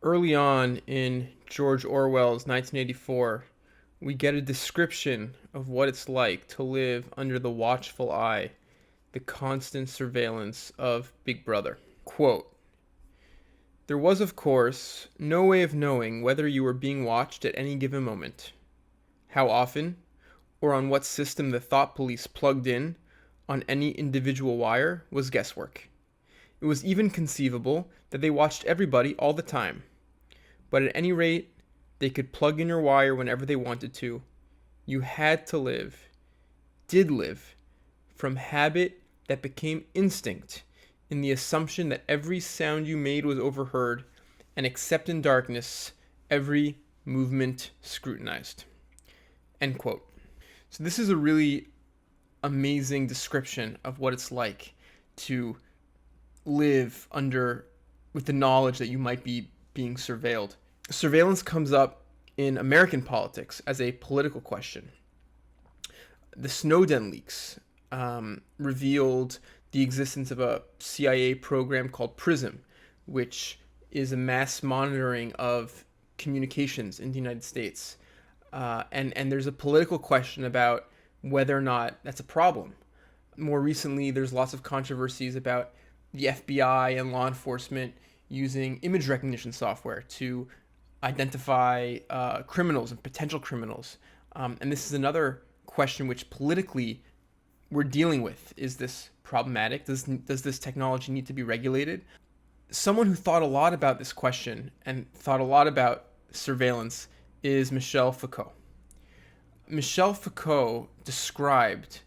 Early on in George Orwell's 1984, we get a description of what it's like to live under the watchful eye, the constant surveillance of Big Brother. Quote, there was, of course, no way of knowing whether you were being watched at any given moment, how often, or on what system the thought police plugged in on any individual wire was guesswork. It was even conceivable that they watched everybody all the time. But at any rate, they could plug in your wire whenever they wanted to. You had to live, did live, from habit that became instinct, in the assumption that every sound you made was overheard, and except in darkness, every movement scrutinized. End quote. So this is a really amazing description of what it's like to live under with the knowledge that you might be being surveilled. Surveillance comes up in American politics as a political question. The Snowden leaks revealed the existence of a CIA program called PRISM, which is a mass monitoring of communications in the United States. And there's a political question about whether or not that's a problem. More recently, there's lots of controversies about the FBI and law enforcement using image recognition software to identify criminals and potential criminals. And this is another question which politically we're dealing with. Is this problematic? Does this technology need to be regulated? Someone who thought a lot about this question and thought a lot about surveillance is Michel Foucault. Michel Foucault described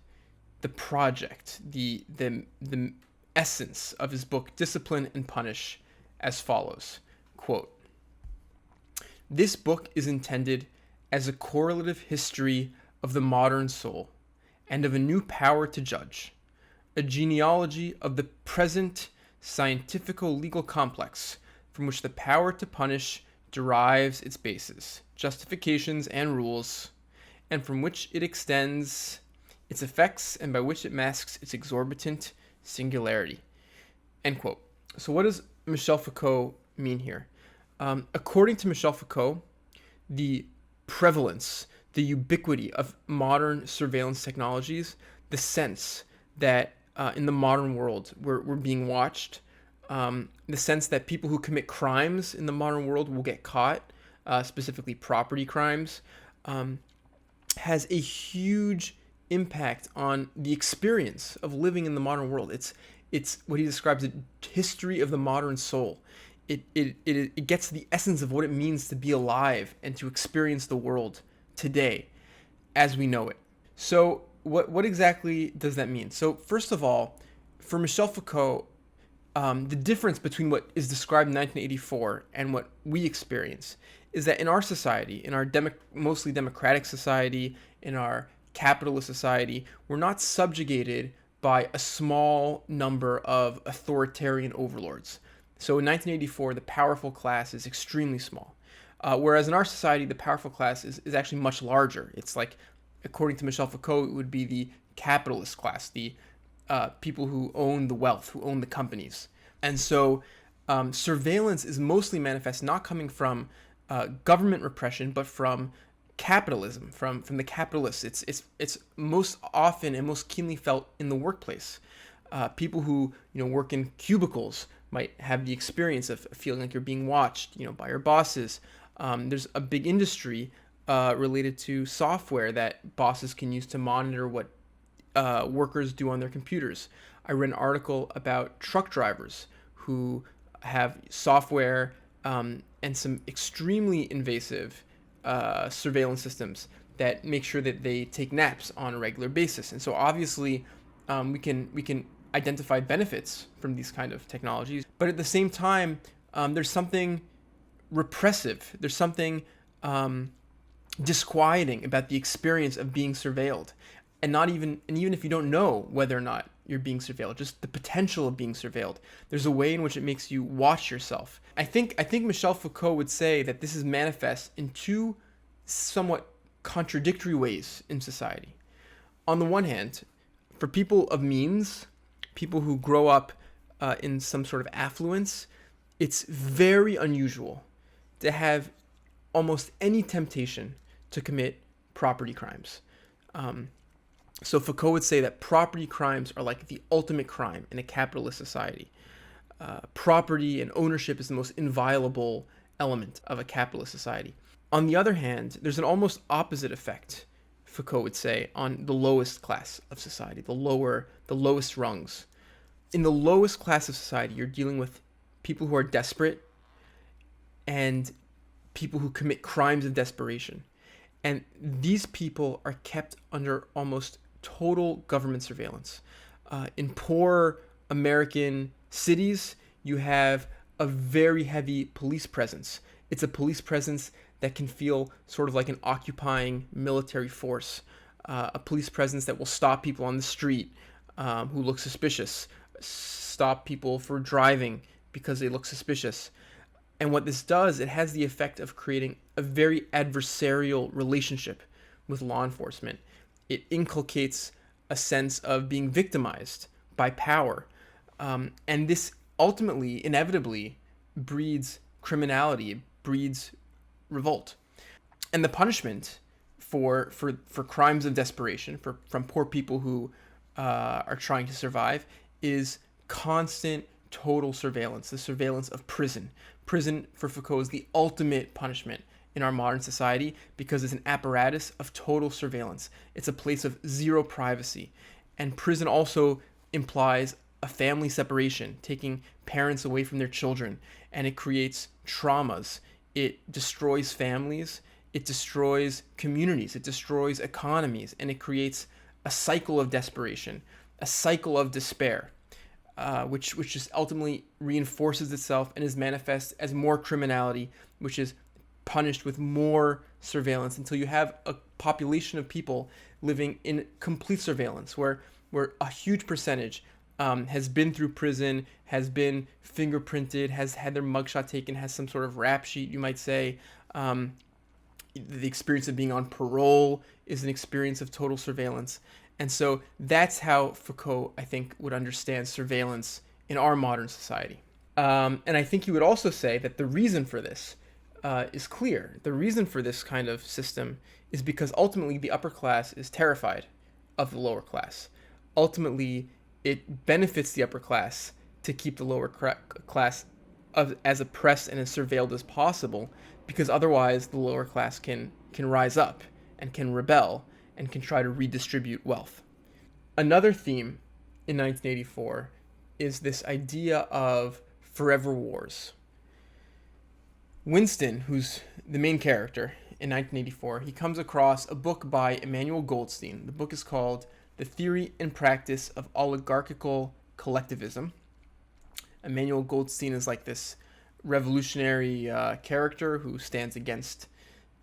the project, the essence of his book, Discipline and Punish, as follows, quote, this book is intended as a correlative history of the modern soul and of a new power to judge, a genealogy of the present scientifico-legal complex from which the power to punish derives its basis, justifications, and rules, and from which it extends its effects and by which it masks its exorbitant singularity. End quote. So what does Michel Foucault mean here? According to Michel Foucault, the prevalence, the ubiquity of modern surveillance technologies, the sense that in the modern world we're being watched, the sense that people who commit crimes in the modern world will get caught, specifically property crimes, has a huge impact on the experience of living in the modern world. It's what he describes as a history of the modern soul. It gets to the essence of what it means to be alive and to experience the world today as we know it. So what exactly does that mean? So first of all, for Michel Foucault, the difference between what is described in 1984 and what we experience is that in our society, in our mostly democratic society, in our capitalist society, we're not subjugated by a small number of authoritarian overlords. So in 1984, the powerful class is extremely small. Whereas in our society, the powerful class is actually much larger. It's like, according to Michel Foucault, it would be the capitalist class, the people who own the wealth, who own the companies. And so surveillance is mostly manifest not coming from government repression, but from capitalism, from the capitalists. It's most often and most keenly felt in the workplace. People who work in cubicles might have the experience of feeling like you're being watched, by your bosses. There's a big industry related to software that bosses can use to monitor what workers do on their computers. I read an article about truck drivers who have software and some extremely invasive surveillance systems that make sure that they take naps on a regular basis. And so obviously we can identify benefits from these kind of technologies, but at the same time there's something repressive. There's something disquieting about the experience of being surveilled, and even if you don't know whether or not you're being surveilled, just the potential of being surveilled, there's a way in which it makes you watch yourself. I think Michel Foucault would say that this is manifest in two somewhat contradictory ways in society. On the one hand, for people of means, people who grow up in some sort of affluence, it's very unusual to have almost any temptation to commit property crimes. So Foucault would say that property crimes are like the ultimate crime in a capitalist society. Property and ownership is the most inviolable element of a capitalist society. On the other hand, there's an almost opposite effect, Foucault would say, on the lowest class of society, the lowest rungs. In the lowest class of society, you're dealing with people who are desperate and people who commit crimes of desperation. And these people are kept under almost total government surveillance. In poor American cities, you have a very heavy police presence. It's a police presence that can feel sort of like an occupying military force, a police presence that will stop people on the street who look suspicious, stop people for driving because they look suspicious. And what this does, it has the effect of creating a very adversarial relationship with law enforcement. It inculcates a sense of being victimized by power. And this ultimately, inevitably, breeds criminality, breeds revolt. And the punishment for crimes of desperation, from poor people who are trying to survive, is constant total surveillance, the surveillance of prison. Prison, for Foucault, is the ultimate punishment in our modern society because it's an apparatus of total surveillance. It's a place of zero privacy. And prison also implies a family separation, taking parents away from their children, and it creates traumas. It destroys families, it destroys communities, it destroys economies, and it creates a cycle of desperation, a cycle of despair. Which just ultimately reinforces itself and is manifest as more criminality, which is punished with more surveillance until you have a population of people living in complete surveillance, where a huge percentage has been through prison, has been fingerprinted, has had their mugshot taken, has some sort of rap sheet, you might say. The experience of being on parole is an experience of total surveillance. And so that's how Foucault, I think, would understand surveillance in our modern society. And I think he would also say that the reason for this is clear. The reason for this kind of system is because ultimately the upper class is terrified of the lower class. Ultimately, it benefits the upper class to keep the lower class as oppressed and as surveilled as possible, because otherwise the lower class can rise up and can rebel and can try to redistribute wealth. Another theme in 1984 is this idea of forever wars. Winston, who's the main character in 1984, he comes across a book by Emmanuel Goldstein. The book is called The Theory and Practice of Oligarchical Collectivism. Emmanuel Goldstein is like this revolutionary character who stands against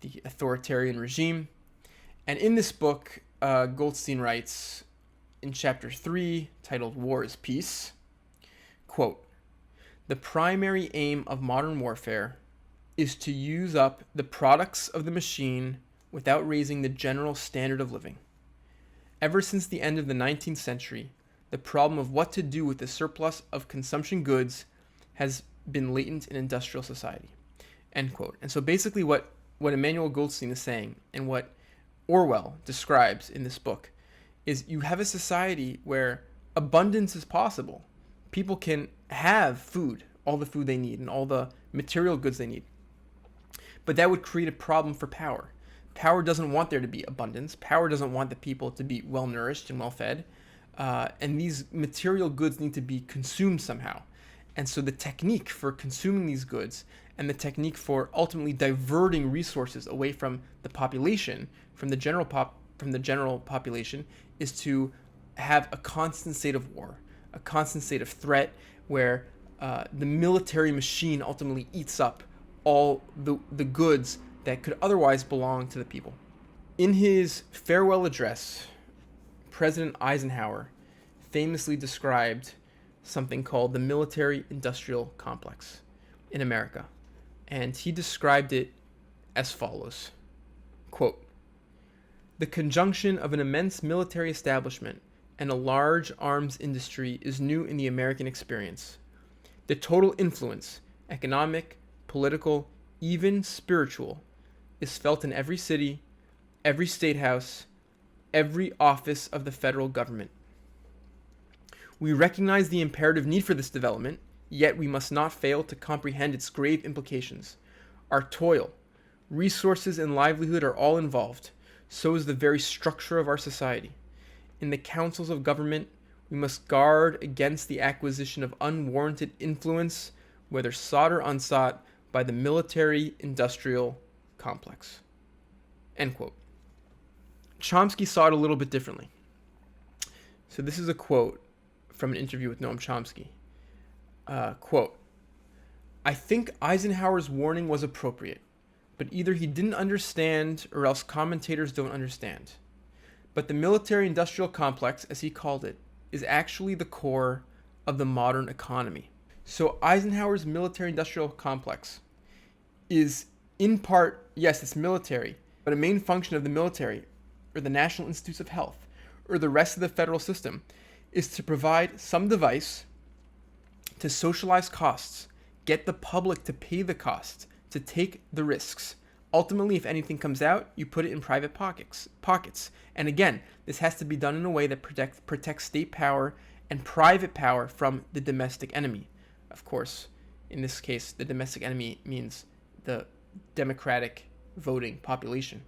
the authoritarian regime. And in this book, Goldstein writes in chapter 3, titled War is Peace, quote, "The primary aim of modern warfare is to use up the products of the machine without raising the general standard of living. Ever since the end of the 19th century, the problem of what to do with the surplus of consumption goods has been latent in industrial society." End quote. And so basically what Emmanuel Goldstein is saying, and what Orwell describes in this book, is you have a society where abundance is possible. People can have food, all the food they need, and all the material goods they need. But that would create a problem for power. Power doesn't want there to be abundance. Power doesn't want the people to be well-nourished and well-fed. And these material goods need to be consumed somehow. And so the technique for consuming these goods and the technique for ultimately diverting resources away from the population, from the general population, is to have a constant state of war, a constant state of threat, where the military machine ultimately eats up all the goods that could otherwise belong to the people. In his farewell address, President Eisenhower famously described something called the military-industrial complex in America. And he described it as follows, quote, "The conjunction of an immense military establishment and a large arms industry is new in the American experience. The total influence, economic, political, even spiritual, is felt in every city, every state house, every office of the federal government. We recognize the imperative need for this development, yet we must not fail to comprehend its grave implications. Our toil, resources, and livelihood are all involved. So is the very structure of our society. In the councils of government, we must guard against the acquisition of unwarranted influence, whether sought or unsought, by the military-industrial complex. End quote. Chomsky saw it a little bit differently. So this is a quote from an interview with Noam Chomsky. Quote, "I think Eisenhower's warning was appropriate, but either he didn't understand or else commentators don't understand. But the military-industrial complex, as he called it, is actually the core of the modern economy." So Eisenhower's military-industrial complex is in part, yes, it's military, but a main function of the military, or the National Institutes of Health, or the rest of the federal system, is to provide some device to socialize costs, get the public to pay the costs, to take the risks. Ultimately, if anything comes out, you put it in private pockets. And again, this has to be done in a way that protects state power and private power from the domestic enemy. Of course, in this case, the domestic enemy means the democratic voting population.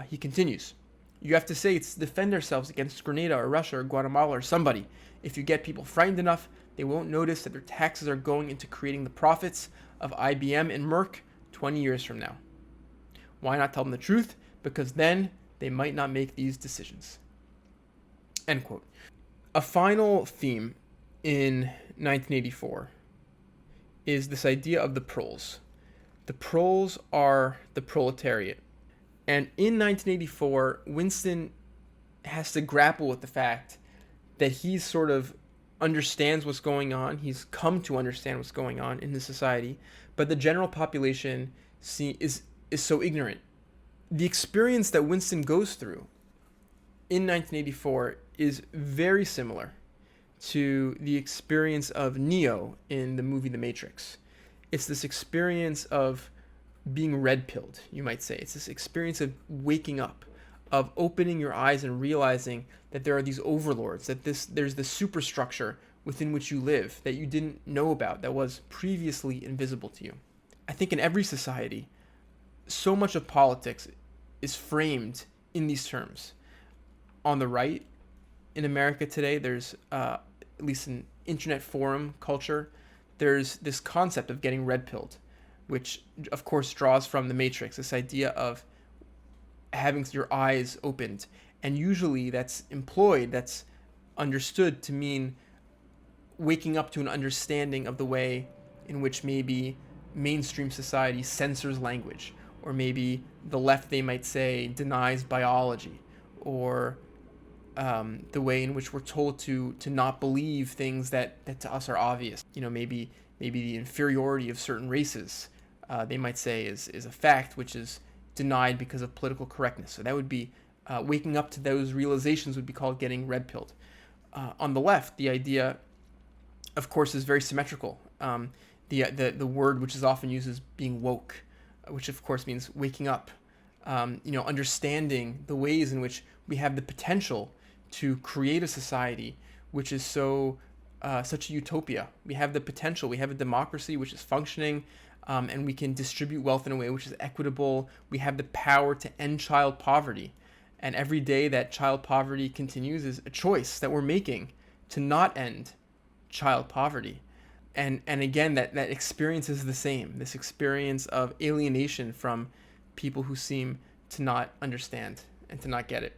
He continues, "You have to say it's to defend ourselves against Grenada or Russia or Guatemala or somebody. If you get people frightened enough, they won't notice that their taxes are going into creating the profits of IBM and Merck 20 years from now. Why not tell them the truth? Because then they might not make these decisions." End quote. A final theme in 1984 is this idea of the proles. The proles are the proletariat. And in 1984, Winston has to grapple with the fact that he sort of understands what's going on. He's come to understand what's going on in the society, but the general population is so ignorant. The experience that Winston goes through in 1984 is very similar to the experience of Neo in the movie The Matrix. It's this experience of being red-pilled, you might say. It's this experience of waking up, of opening your eyes and realizing that there are these overlords, that there's the superstructure within which you live that you didn't know about, that was previously invisible to you. I think in every society, so much of politics is framed in these terms. On the right, in America today, there's, at least in internet forum culture, there's this concept of getting red-pilled, which of course draws from The Matrix, this idea of having your eyes opened. And usually that's understood to mean waking up to an understanding of the way in which maybe mainstream society censors language, or maybe the left, they might say, denies biology, or the way in which we're told to not believe things that to us are obvious. Maybe the inferiority of certain races, they might say, is a fact which is denied because of political correctness. So that would be waking up to those realizations would be called getting red-pilled. On the left, the idea, of course, is very symmetrical. The word which is often used is being woke, which of course means waking up. Understanding the ways in which we have the potential to create a society which is such a utopia. We have the potential. We have a democracy which is functioning, and we can distribute wealth in a way which is equitable. We have the power to end child poverty. And every day that child poverty continues is a choice that we're making to not end child poverty. And again, that experience is the same, this experience of alienation from people who seem to not understand and to not get it.